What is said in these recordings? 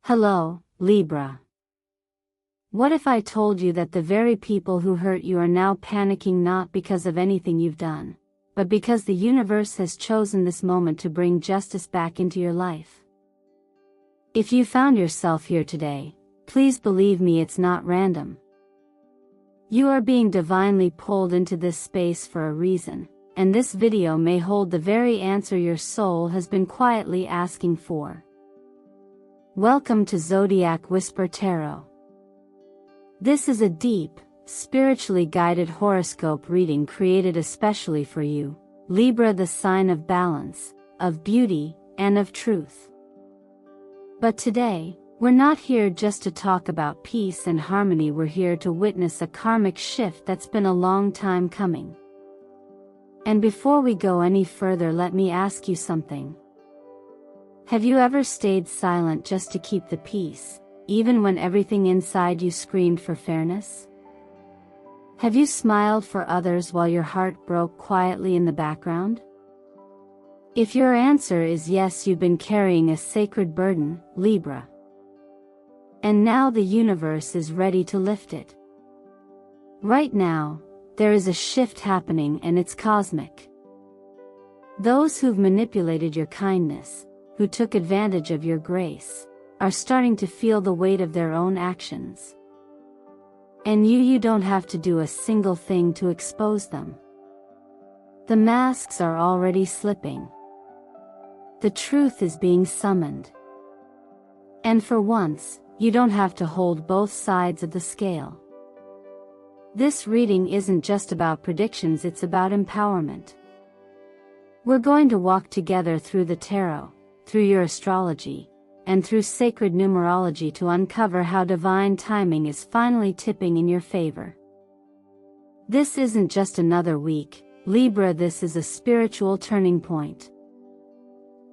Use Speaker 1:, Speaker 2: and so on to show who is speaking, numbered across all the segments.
Speaker 1: Hello, Libra. What if I told you that the very people who hurt you are now panicking not because of anything you've done, but because the universe has chosen this moment to bring justice back into your life? If you found yourself here today, please believe me, it's not random. You are being divinely pulled into this space for a reason, and this video may hold the very answer your soul has been quietly asking for. Welcome to Zodiac Whisper Tarot. This is a deep, spiritually guided horoscope reading created especially for you, Libra, the sign of balance, of beauty, and of truth. But today, we're not here just to talk about peace and harmony, we're here to witness a karmic shift that's been a long time coming. And before we go any further, let me ask you something. Have you ever stayed silent just to keep the peace, even when everything inside you screamed for fairness? Have you smiled for others while your heart broke quietly in the background? If your answer is yes, you've been carrying a sacred burden, Libra. And now the universe is ready to lift it. Right now, there is a shift happening, and it's cosmic. Those who've manipulated your kindness, who took advantage of your grace, are starting to feel the weight of their own actions. And you don't have to do a single thing to expose them. The masks are already slipping. The truth is being summoned. And for once, you don't have to hold both sides of the scale. This reading isn't just about predictions, it's about empowerment. We're going to walk together through the tarot, through your astrology, and through sacred numerology to uncover how divine timing is finally tipping in your favor. This isn't just another week, Libra, this is a spiritual turning point.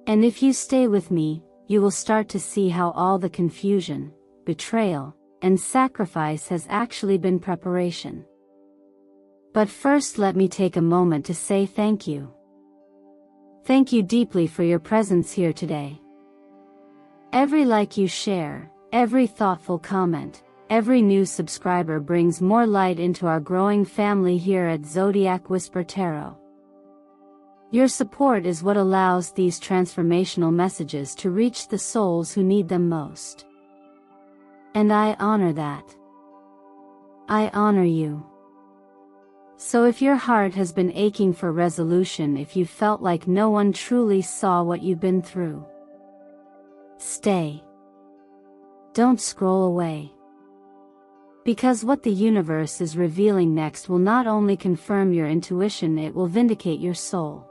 Speaker 1: And if you stay with me, you will start to see how all the confusion, betrayal, and sacrifice has actually been preparation. But first, let me take a moment to say thank you. Thank you deeply for your presence here today. Every like you share, every thoughtful comment, every new subscriber brings more light into our growing family here at Zodiac Whisper Tarot. Your support is what allows these transformational messages to reach the souls who need them most. And I honor that. I honor you. So if your heart has been aching for resolution, if you felt like no one truly saw what you've been through, stay. Don't scroll away. Because what the universe is revealing next will not only confirm your intuition, it will vindicate your soul.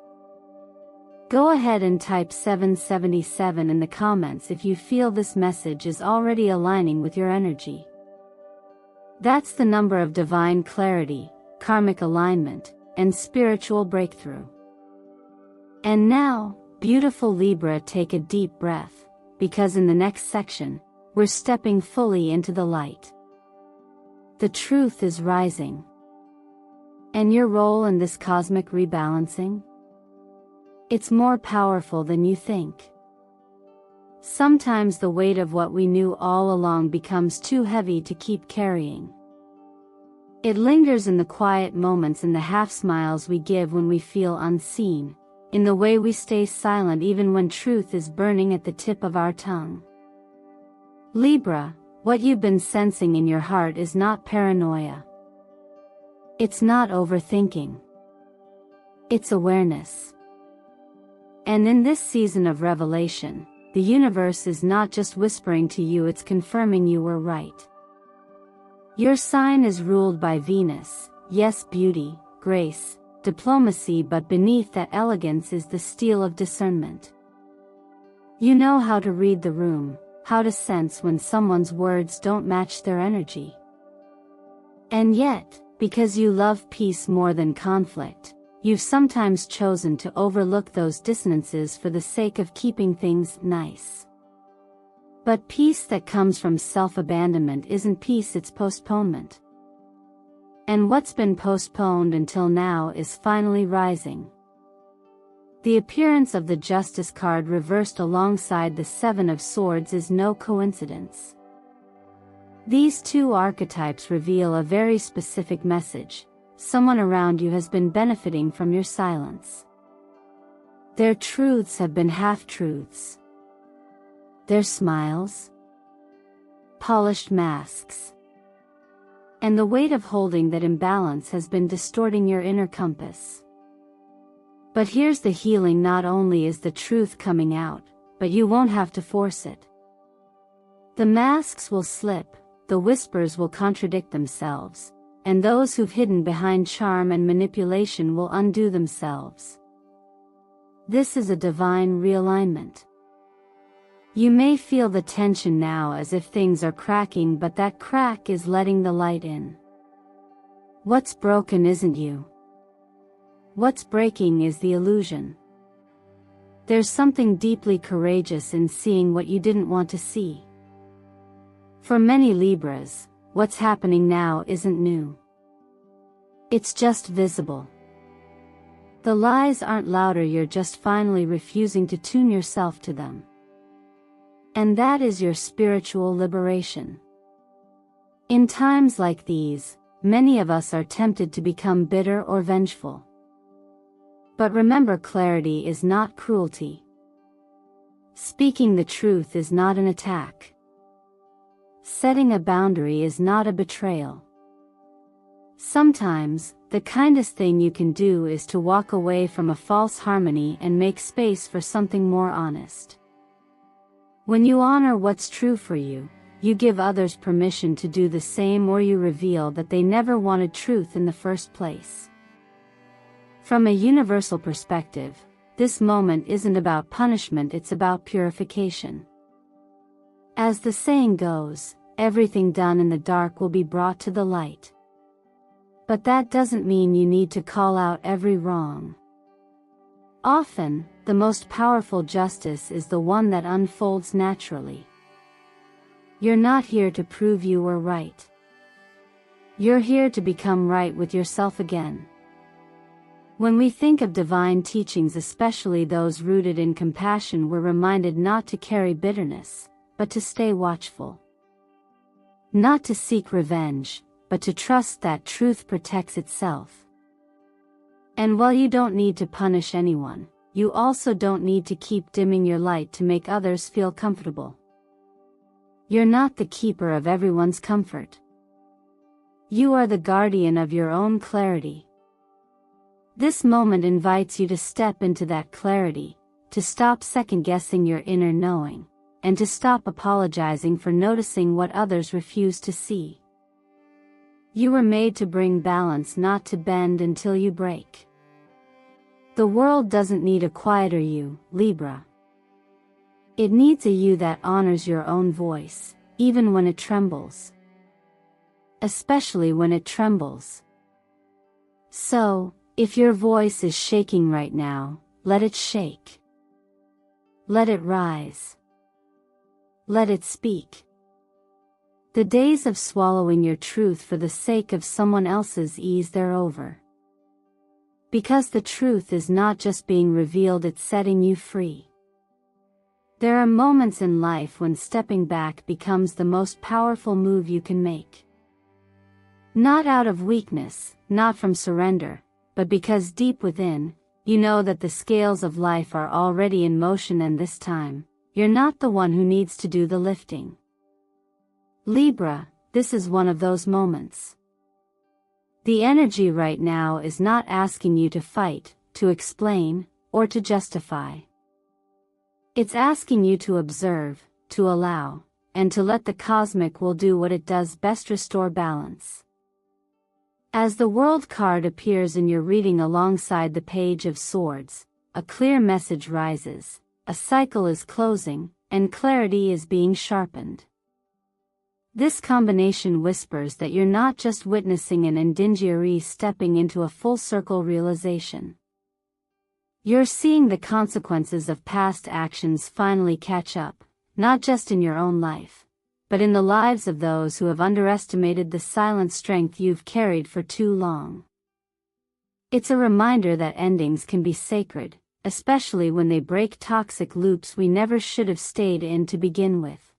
Speaker 1: Go ahead and type 777 in the comments if you feel this message is already aligning with your energy. That's the number of divine clarity, karmic alignment, and spiritual breakthrough. And now, beautiful Libra, take a deep breath, because in the next section, we're stepping fully into the light. The truth is rising. And your role in this cosmic rebalancing? It's more powerful than you think. Sometimes the weight of what we knew all along becomes too heavy to keep carrying. It lingers in the quiet moments, in the half smiles we give when we feel unseen, in the way we stay silent even when truth is burning at the tip of our tongue. Libra, what you've been sensing in your heart is not paranoia. It's not overthinking. It's awareness. And in this season of revelation, the universe is not just whispering to you, it's confirming you were right. Your sign is ruled by Venus, yes, beauty, grace, diplomacy, but beneath that elegance is the steel of discernment. You know how to read the room, how to sense when someone's words don't match their energy. And yet, because you love peace more than conflict, you've sometimes chosen to overlook those dissonances for the sake of keeping things nice. But peace that comes from self-abandonment isn't peace, it's postponement. And what's been postponed until now is finally rising. The appearance of the Justice card reversed alongside the Seven of Swords is no coincidence. These two archetypes reveal a very specific message. Someone around you has been benefiting from your silence. Their truths have been half-truths. Their smiles, polished masks. And the weight of holding that imbalance has been distorting your inner compass. But here's the healing: not only is the truth coming out, but you won't have to force it. The masks will slip, the whispers will contradict themselves, and those who've hidden behind charm and manipulation will undo themselves. This is a divine realignment. You may feel the tension now as if things are cracking, but that crack is letting the light in. What's broken isn't you. What's breaking is the illusion. There's something deeply courageous in seeing what you didn't want to see. For many Libras, what's happening now isn't new. It's just visible. The lies aren't louder, you're just finally refusing to tune yourself to them. And that is your spiritual liberation. In times like these, many of us are tempted to become bitter or vengeful. But remember, clarity is not cruelty. Speaking the truth is not an attack. Setting a boundary is not a betrayal. Sometimes, the kindest thing you can do is to walk away from a false harmony and make space for something more honest. When you honor what's true for you, you give others permission to do the same, or you reveal that they never wanted truth in the first place. From a universal perspective, this moment isn't about punishment, it's about purification. As the saying goes, everything done in the dark will be brought to the light. But that doesn't mean you need to call out every wrong. Often, the most powerful justice is the one that unfolds naturally. You're not here to prove you were right. You're here to become right with yourself again. When we think of divine teachings, especially those rooted in compassion, we're reminded not to carry bitterness, but to stay watchful. Not to seek revenge, but to trust that truth protects itself. And while you don't need to punish anyone, you also don't need to keep dimming your light to make others feel comfortable. You're not the keeper of everyone's comfort. You are the guardian of your own clarity. This moment invites you to step into that clarity, to stop second-guessing your inner knowing, and to stop apologizing for noticing what others refuse to see. You were made to bring balance, not to bend until you break. The world doesn't need a quieter you, Libra. It needs a you that honors your own voice, even when it trembles. Especially when it trembles. So, if your voice is shaking right now, let it shake. Let it rise. Let it speak. The days of swallowing your truth for the sake of someone else's ease, they're over. Because the truth is not just being revealed, it's setting you free. There are moments in life when stepping back becomes the most powerful move you can make. Not out of weakness, not from surrender, but because deep within, you know that the scales of life are already in motion, and this time, you're not the one who needs to do the lifting. Libra, this is one of those moments. The energy right now is not asking you to fight, to explain, or to justify. It's asking you to observe, to allow, and to let the cosmic will do what it does best: restore balance. As the World card appears in your reading alongside the Page of Swords, a clear message rises, a cycle is closing, and clarity is being sharpened. This combination whispers that you're not just witnessing an indigere stepping into a full-circle realization. You're seeing the consequences of past actions finally catch up, not just in your own life, but in the lives of those who have underestimated the silent strength you've carried for too long. It's a reminder that endings can be sacred, especially when they break toxic loops we never should have stayed in to begin with.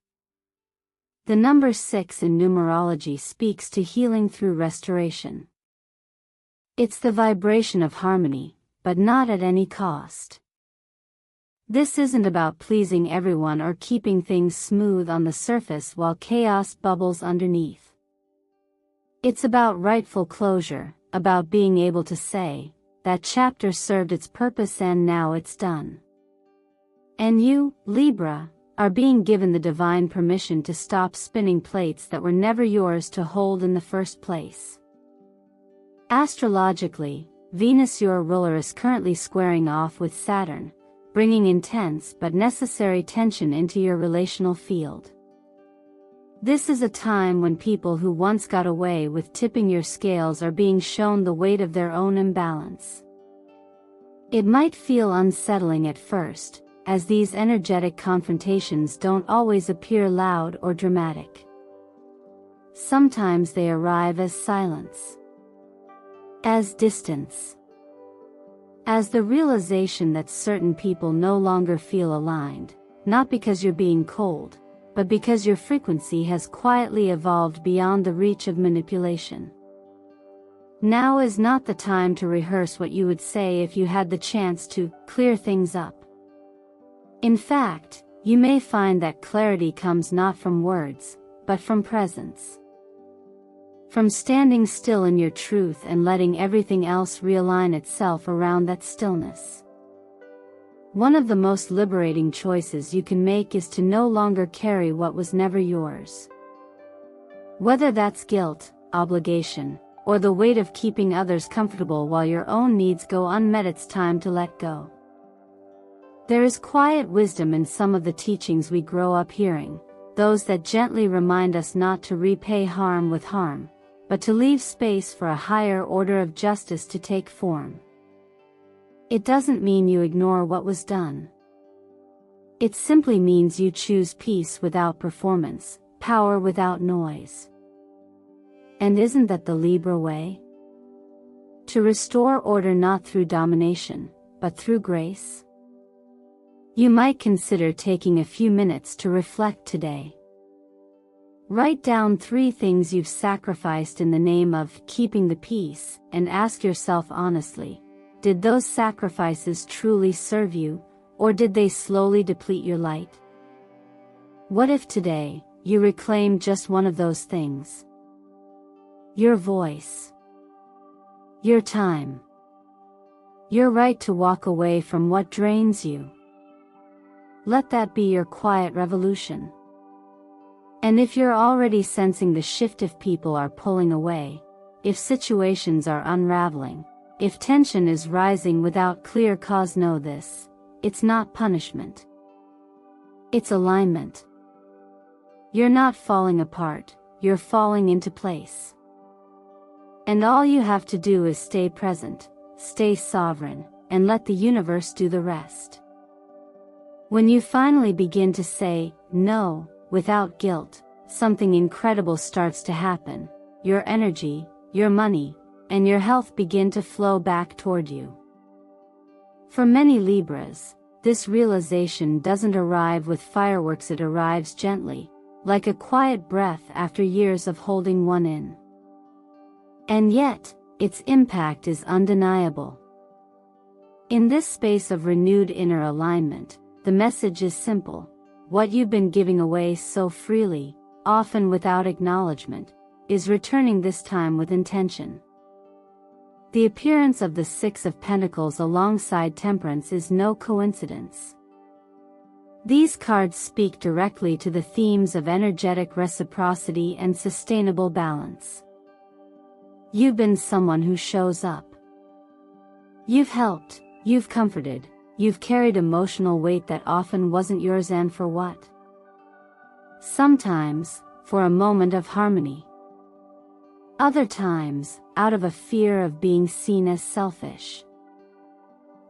Speaker 1: The number 6 in numerology speaks to healing through restoration. It's the vibration of harmony, but not at any cost. This isn't about pleasing everyone or keeping things smooth on the surface while chaos bubbles underneath. It's about rightful closure, about being able to say, that chapter served its purpose and now it's done. And you, Libra, are being given the divine permission to stop spinning plates that were never yours to hold in the first place. Astrologically, Venus, your ruler, is currently squaring off with Saturn, bringing intense but necessary tension into your relational field. This is a time when people who once got away with tipping your scales are being shown the weight of their own imbalance. It might feel unsettling at first, as these energetic confrontations don't always appear loud or dramatic. Sometimes they arrive as silence, as distance, as the realization that certain people no longer feel aligned, not because you're being cold, but because your frequency has quietly evolved beyond the reach of manipulation. Now is not the time to rehearse what you would say if you had the chance to clear things up. In fact, you may find that clarity comes not from words, but from presence. From standing still in your truth and letting everything else realign itself around that stillness. One of the most liberating choices you can make is to no longer carry what was never yours. Whether that's guilt, obligation, or the weight of keeping others comfortable while your own needs go unmet, it's time to let go. There is quiet wisdom in some of the teachings we grow up hearing, those that gently remind us not to repay harm with harm, but to leave space for a higher order of justice to take form. It doesn't mean you ignore what was done. It simply means you choose peace without performance, power without noise. And isn't that the Libra way? To restore order not through domination, but through grace? You might consider taking a few minutes to reflect today. Write down 3 things you've sacrificed in the name of keeping the peace, and ask yourself honestly, did those sacrifices truly serve you, or did they slowly deplete your light? What if today, you reclaimed just one of those things? Your voice. Your time. Your right to walk away from what drains you. Let that be your quiet revolution. And if you're already sensing the shift, if people are pulling away, if situations are unraveling, if tension is rising without clear cause, know this: it's not punishment. It's alignment. You're not falling apart, you're falling into place. And all you have to do is stay present, stay sovereign, and let the universe do the rest. When you finally begin to say no without guilt, something incredible starts to happen. Your energy, your money, and your health begin to flow back toward you. For many Libras, this realization doesn't arrive with fireworks, it arrives gently, like a quiet breath after years of holding one in. And yet, its impact is undeniable. In this space of renewed inner alignment, the message is simple: what you've been giving away so freely, often without acknowledgement, is returning, this time with intention. The appearance of the 6 of Pentacles alongside Temperance is no coincidence. These cards speak directly to the themes of energetic reciprocity and sustainable balance. You've been someone who shows up. You've helped, you've comforted, you've carried emotional weight that often wasn't yours, and for what? Sometimes, for a moment of harmony. Other times, out of a fear of being seen as selfish.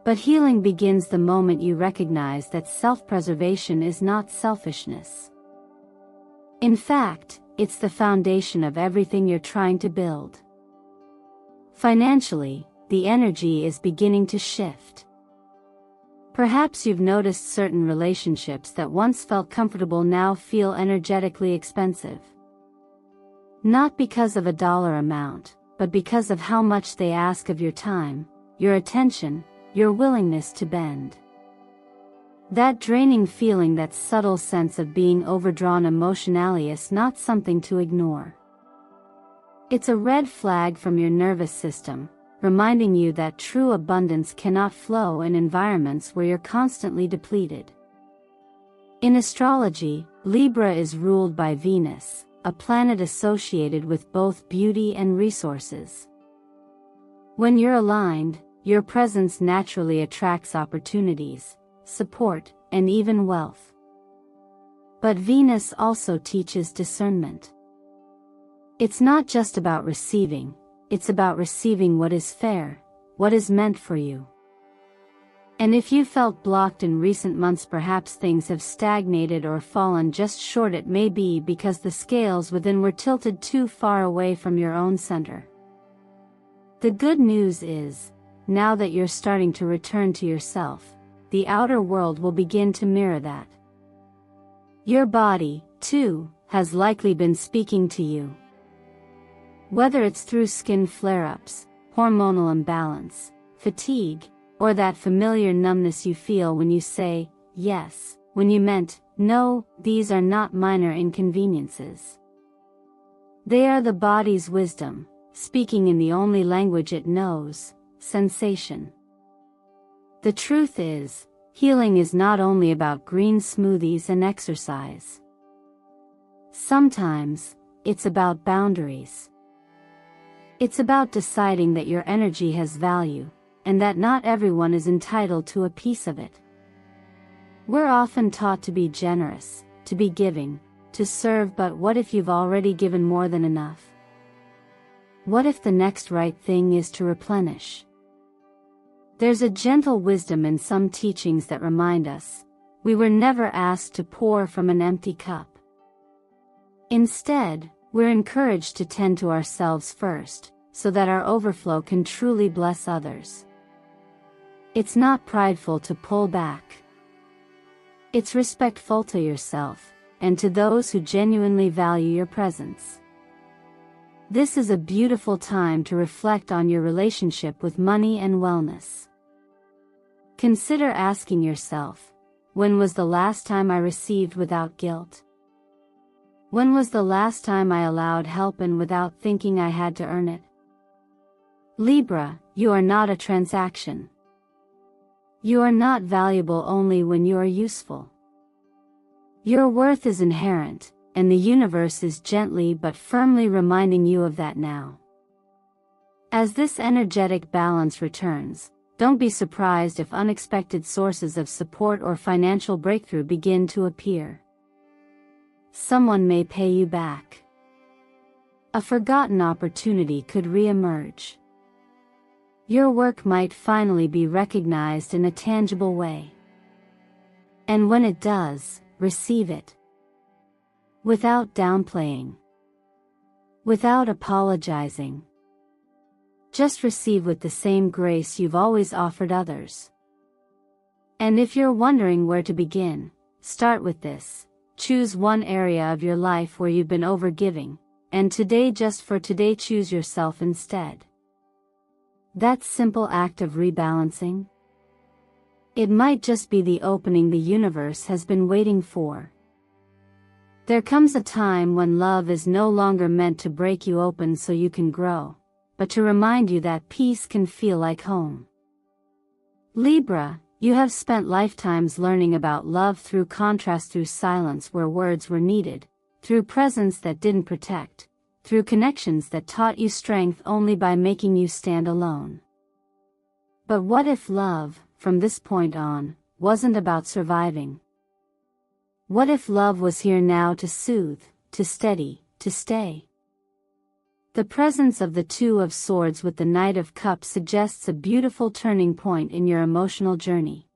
Speaker 1: But healing begins the moment you recognize that self-preservation is not selfishness. In fact, it's the foundation of everything you're trying to build. Financially, the energy is beginning to shift. Perhaps you've noticed certain relationships that once felt comfortable now feel energetically expensive. Not because of a dollar amount, but because of how much they ask of your time, your attention, your willingness to bend. That draining feeling, that subtle sense of being overdrawn emotionally, is not something to ignore. It's a red flag from your nervous system, reminding you that true abundance cannot flow in environments where you're constantly depleted. In astrology, Libra is ruled by Venus, a planet associated with both beauty and resources. When you're aligned, your presence naturally attracts opportunities, support, and even wealth. But Venus also teaches discernment. It's not just about receiving, it's about receiving what is fair, what is meant for you. And if you felt blocked in recent months, perhaps things have stagnated or fallen just short, it may be because the scales within were tilted too far away from your own center. The good news is, now that you're starting to return to yourself, the outer world will begin to mirror that. Your body, too, has likely been speaking to you. Whether it's through skin flare-ups, hormonal imbalance, fatigue, or that familiar numbness you feel when you say yes when you meant no, these are not minor inconveniences. They are the body's wisdom, speaking in the only language it knows, sensation. The truth is, healing is not only about green smoothies and exercise. Sometimes, it's about boundaries. It's about deciding that your energy has value, and that not everyone is entitled to a piece of it. We're often taught to be generous, to be giving, to serve, but what if you've already given more than enough? What if the next right thing is to replenish? There's a gentle wisdom in some teachings that remind us, we were never asked to pour from an empty cup. Instead, we're encouraged to tend to ourselves first, so that our overflow can truly bless others. It's not prideful to pull back. It's respectful to yourself, and to those who genuinely value your presence. This is a beautiful time to reflect on your relationship with money and wellness. Consider asking yourself, when was the last time I received without guilt? When was the last time I allowed help and without thinking I had to earn it? Libra, you are not a transaction. You are not valuable only when you are useful. Your worth is inherent, and the universe is gently but firmly reminding you of that now. As this energetic balance returns, don't be surprised if unexpected sources of support or financial breakthrough begin to appear. Someone may pay you back. A forgotten opportunity could re-emerge. Your work might finally be recognized in a tangible way. And when it does, receive it. Without downplaying. Without apologizing. Just receive with the same grace you've always offered others. And if you're wondering where to begin, start with this. Choose one area of your life where you've been overgiving, and today, just for today, choose yourself instead. That simple act of rebalancing, it might just be the opening the universe has been waiting for. There comes a time when love is no longer meant to break you open so you can grow, but to remind you that peace can feel like home. Libra, you have spent lifetimes learning about love through contrast, through silence where words were needed, through presence that didn't protect, through connections that taught you strength only by making you stand alone. But what if love, from this point on, wasn't about surviving? What if love was here now to soothe, to steady, to stay? The presence of the Two of Swords with the Knight of Cups suggests a beautiful turning point in your emotional journey.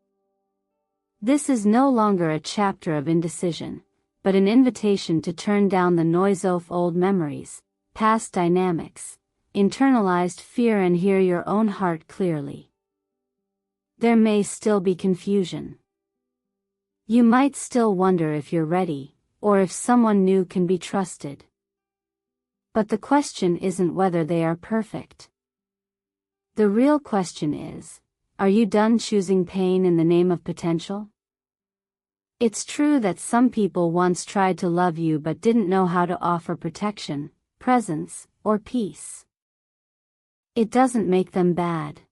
Speaker 1: This is no longer a chapter of indecision, but an invitation to turn down the noise of old memories, past dynamics, internalized fear, and hear your own heart clearly. there may still be confusion. You might still wonder if you're ready, or if someone new can be trusted. But the question isn't whether they are perfect. The real question is, are you done choosing pain in the name of potential? It's true that some people once tried to love you but didn't know how to offer protection, presence, or peace. It doesn't make them bad.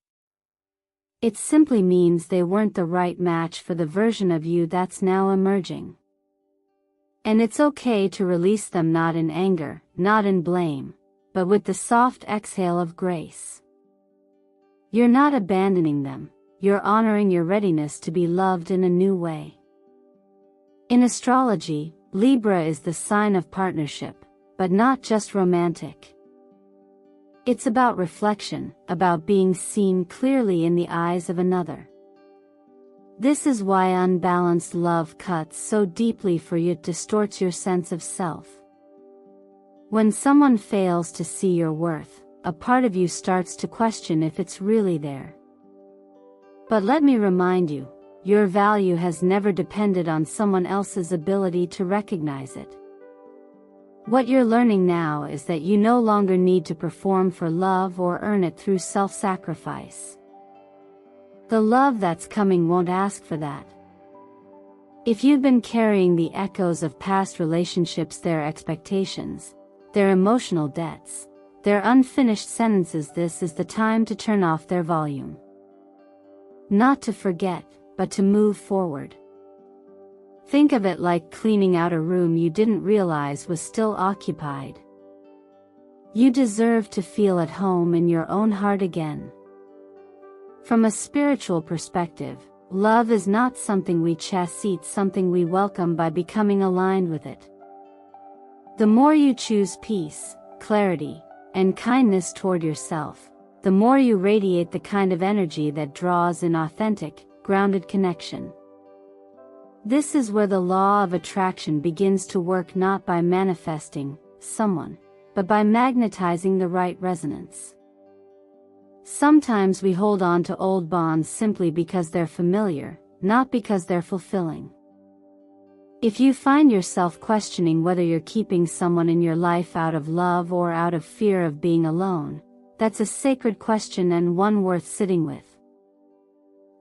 Speaker 1: It simply means they weren't the right match for the version of you that's now emerging. And it's okay to release them, not in anger, not in blame, but with the soft exhale of grace. You're not abandoning them, you're honoring your readiness to be loved in a new way. In astrology, Libra is the sign of partnership, but not just romantic. It's about reflection, about being seen clearly in the eyes of another. This is why unbalanced love cuts so deeply for you, it distorts your sense of self. When someone fails to see your worth, a part of you starts to question if it's really there. But let me remind you, your value has never depended on someone else's ability to recognize it. What you're learning now is that you no longer need to perform for love or earn it through self-sacrifice. The love that's coming won't ask for that. If you've been carrying the echoes of past relationships, their expectations, their emotional debts, their unfinished sentences, this is the time to turn off their volume. Not to forget, but to move forward. Think of it like cleaning out a room you didn't realize was still occupied. You deserve to feel at home in your own heart again. From a spiritual perspective, love is not something we chase, it's something we welcome by becoming aligned with it. The more you choose peace, clarity, and kindness toward yourself, the more you radiate the kind of energy that draws in authentic, grounded connection. This is where the law of attraction begins to work, not by manifesting someone, but by magnetizing the right resonance. Sometimes we hold on to old bonds simply because they're familiar, not because they're fulfilling. If you find yourself questioning whether you're keeping someone in your life out of love or out of fear of being alone, that's a sacred question and one worth sitting with.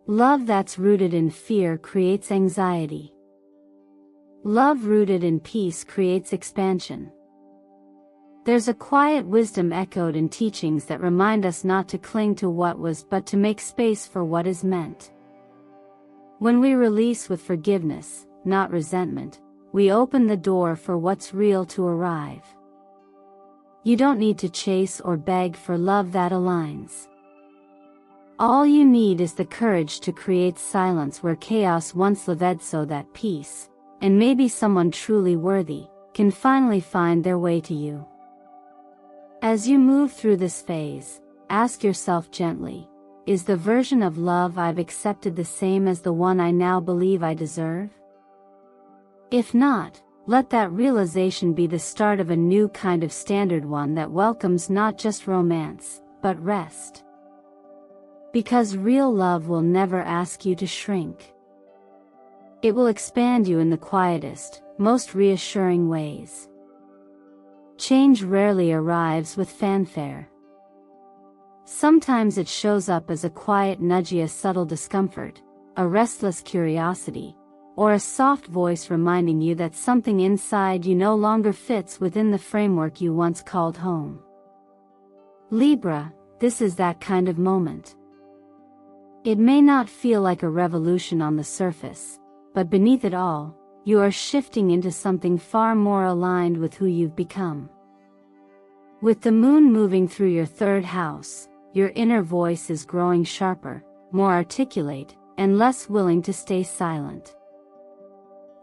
Speaker 1: Love that's rooted in fear creates anxiety. Love rooted in peace creates expansion. There's a quiet wisdom echoed in teachings that remind us not to cling to what was but to make space for what is meant. When we release with forgiveness, not resentment, we open the door for what's real to arrive. You don't need to chase or beg for love that aligns. All you need is the courage to create silence where chaos once lived, so that peace, and maybe someone truly worthy, can finally find their way to you. As you move through this phase, ask yourself gently, is the version of love I've accepted the same as the one I now believe I deserve? If not, let that realization be the start of a new kind of standard, one that welcomes not just romance, but rest. Because real love will never ask you to shrink. It will expand you in the quietest, most reassuring ways. Change rarely arrives with fanfare. Sometimes it shows up as a quiet nudge, a subtle discomfort, a restless curiosity, or a soft voice reminding you that something inside you no longer fits within the framework you once called home. Libra, this is that kind of moment. It may not feel like a revolution on the surface, but beneath it all, you are shifting into something far more aligned with who you've become. With the moon moving through your third house, your inner voice is growing sharper, more articulate, and less willing to stay silent.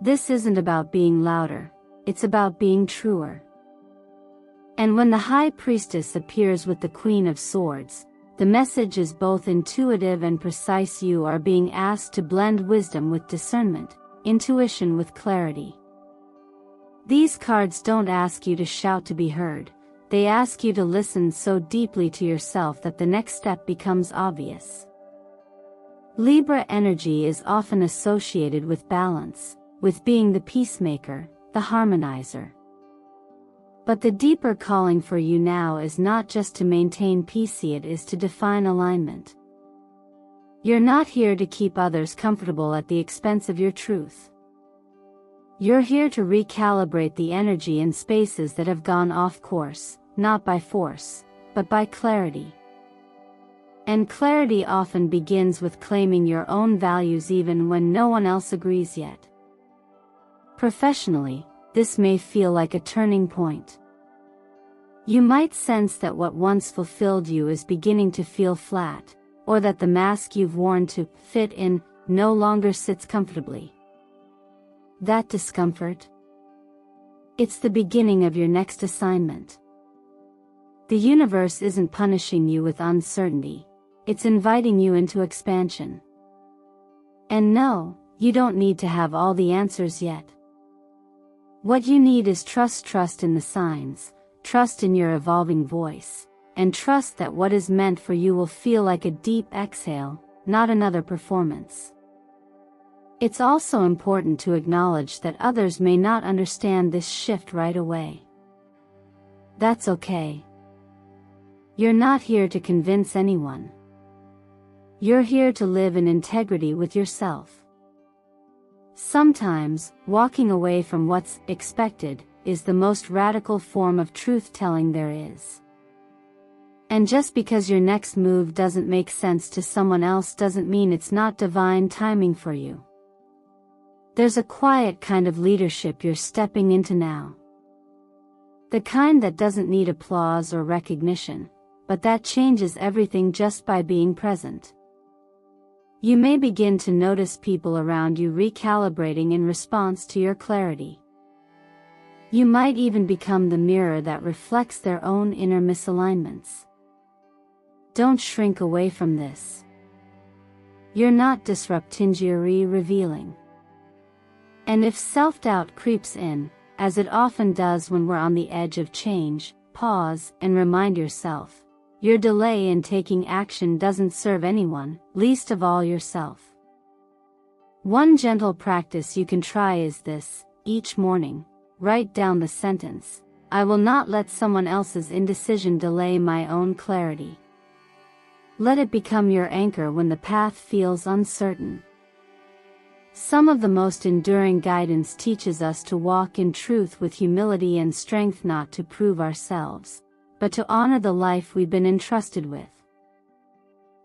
Speaker 1: This isn't about being louder, it's about being truer. And when the High Priestess appears with the Queen of Swords, the message is both intuitive and precise. You are being asked to blend wisdom with discernment, intuition with clarity. These cards don't ask you to shout to be heard, they ask you to listen so deeply to yourself that the next step becomes obvious. Libra energy is often associated with balance, with being the peacemaker, the harmonizer. But the deeper calling for you now is not just to maintain peace, it is to define alignment. You're not here to keep others comfortable at the expense of your truth. You're here to recalibrate the energy in spaces that have gone off course, not by force, but by clarity. And clarity often begins with claiming your own values even when no one else agrees yet. Professionally, this may feel like a turning point. You might sense that what once fulfilled you is beginning to feel flat, or that the mask you've worn to fit in no longer sits comfortably. That discomfort? It's the beginning of your next assignment. The universe isn't punishing you with uncertainty, it's inviting you into expansion. And no, you don't need to have all the answers yet. What you need is trust in the signs, trust in your evolving voice, and trust that what is meant for you will feel like a deep exhale, not another performance. It's also important to acknowledge that others may not understand this shift right away. That's okay. You're not here to convince anyone. You're here to live in integrity with yourself. Sometimes, walking away from what's expected is the most radical form of truth-telling there is. And just because your next move doesn't make sense to someone else doesn't mean it's not divine timing for you. There's a quiet kind of leadership you're stepping into now. The kind that doesn't need applause or recognition, but that changes everything just by being present. You may begin to notice people around you recalibrating in response to your clarity. You might even become the mirror that reflects their own inner misalignments. Don't shrink away from this. You're not disrupting, you're revealing. And if self-doubt creeps in, as it often does when we're on the edge of change, pause and remind yourself. Your delay in taking action doesn't serve anyone, least of all yourself. One gentle practice you can try is this: each morning, write down the sentence, "I will not let someone else's indecision delay my own clarity." Let it become your anchor when the path feels uncertain. Some of the most enduring guidance teaches us to walk in truth with humility and strength, not to prove ourselves, but to honor the life we've been entrusted with.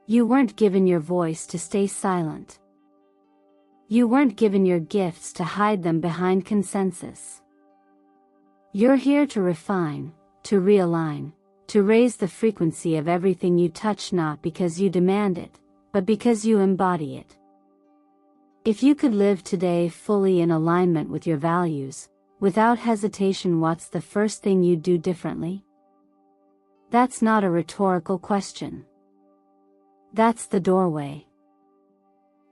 Speaker 1: You weren't given your voice to stay silent. You weren't given your gifts to hide them behind consensus. You're here to refine, to realign, to raise the frequency of everything you touch, not because you demand it, but because you embody it. If you could live today fully in alignment with your values, without hesitation, what's the first thing you'd do differently? That's not a rhetorical question. That's the doorway.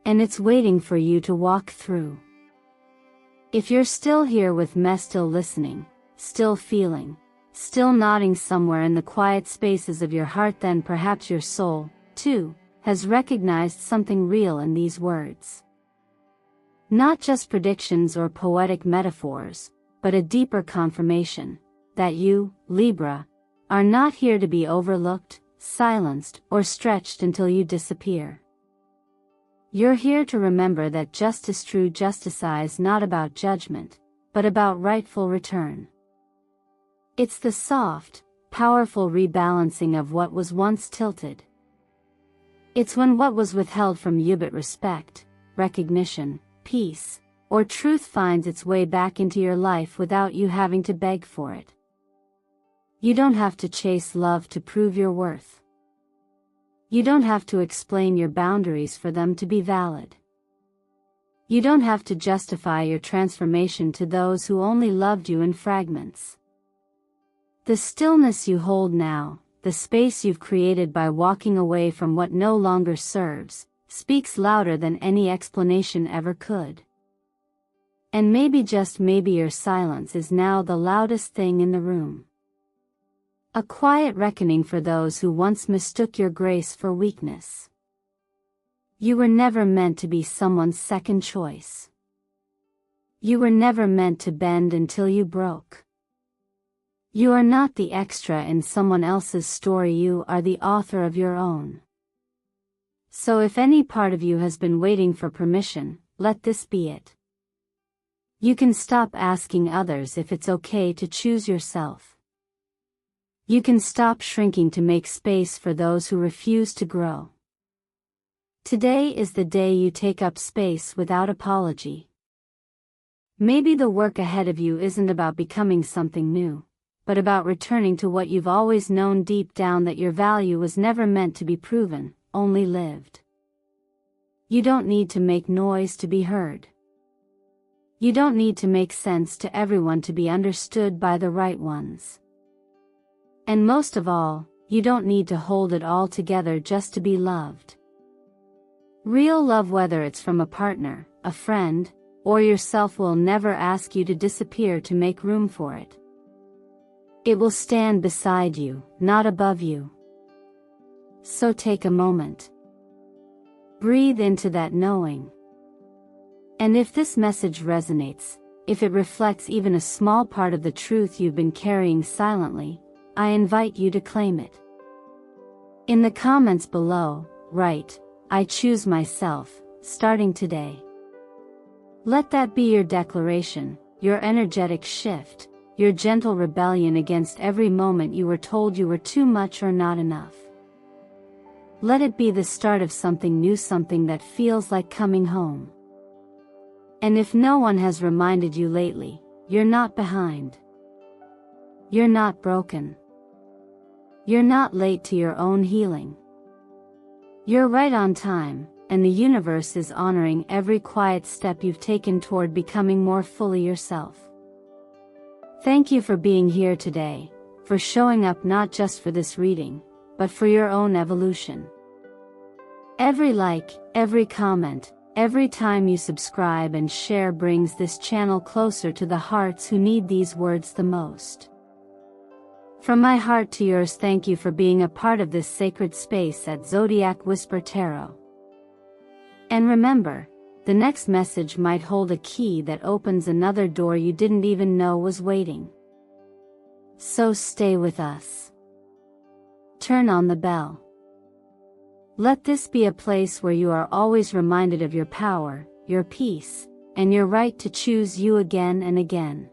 Speaker 1: And it's waiting for you to walk through. If you're still here with me, still listening, still feeling, still nodding somewhere in the quiet spaces of your heart, then perhaps your soul, too, has recognized something real in these words. Not just predictions or poetic metaphors, but a deeper confirmation that you, Libra, are not here to be overlooked, silenced, or stretched until you disappear. You're here to remember that justice, true justice, is not about judgment, but about rightful return. It's the soft, powerful rebalancing of what was once tilted. It's when what was withheld from you, but respect, recognition, peace, or truth, finds its way back into your life without you having to beg for it. You don't have to chase love to prove your worth. You don't have to explain your boundaries for them to be valid. You don't have to justify your transformation to those who only loved you in fragments. The stillness you hold now, the space you've created by walking away from what no longer serves, speaks louder than any explanation ever could. And maybe, just maybe, your silence is now the loudest thing in the room. A quiet reckoning for those who once mistook your grace for weakness. You were never meant to be someone's second choice. You were never meant to bend until you broke. You are not the extra in someone else's story, you are the author of your own. So if any part of you has been waiting for permission, let this be it. You can stop asking others if it's okay to choose yourself. You can stop shrinking to make space for those who refuse to grow. Today is the day you take up space without apology. Maybe the work ahead of you isn't about becoming something new, but about returning to what you've always known deep down, that your value was never meant to be proven, only lived. You don't need to make noise to be heard. You don't need to make sense to everyone to be understood by the right ones. And most of all, you don't need to hold it all together just to be loved. Real love, whether it's from a partner, a friend, or yourself, will never ask you to disappear to make room for it. It will stand beside you, not above you. So take a moment. Breathe into that knowing. And if this message resonates, if it reflects even a small part of the truth you've been carrying silently, I invite you to claim it. In the comments below, write, "I choose myself, starting today." Let that be your declaration, your energetic shift, your gentle rebellion against every moment you were told you were too much or not enough. Let it be the start of something new, something that feels like coming home. And if no one has reminded you lately, you're not behind. You're not broken. You're not late to your own healing. You're right on time, and the universe is honoring every quiet step you've taken toward becoming more fully yourself. Thank you for being here today, for showing up not just for this reading, but for your own evolution. Every like, every comment, every time you subscribe and share brings this channel closer to the hearts who need these words the most. From my heart to yours, thank you for being a part of this sacred space at Zodiac Whisper Tarot. And remember, the next message might hold a key that opens another door you didn't even know was waiting. So stay with us. Turn on the bell. Let this be a place where you are always reminded of your power, your peace, and your right to choose you again and again.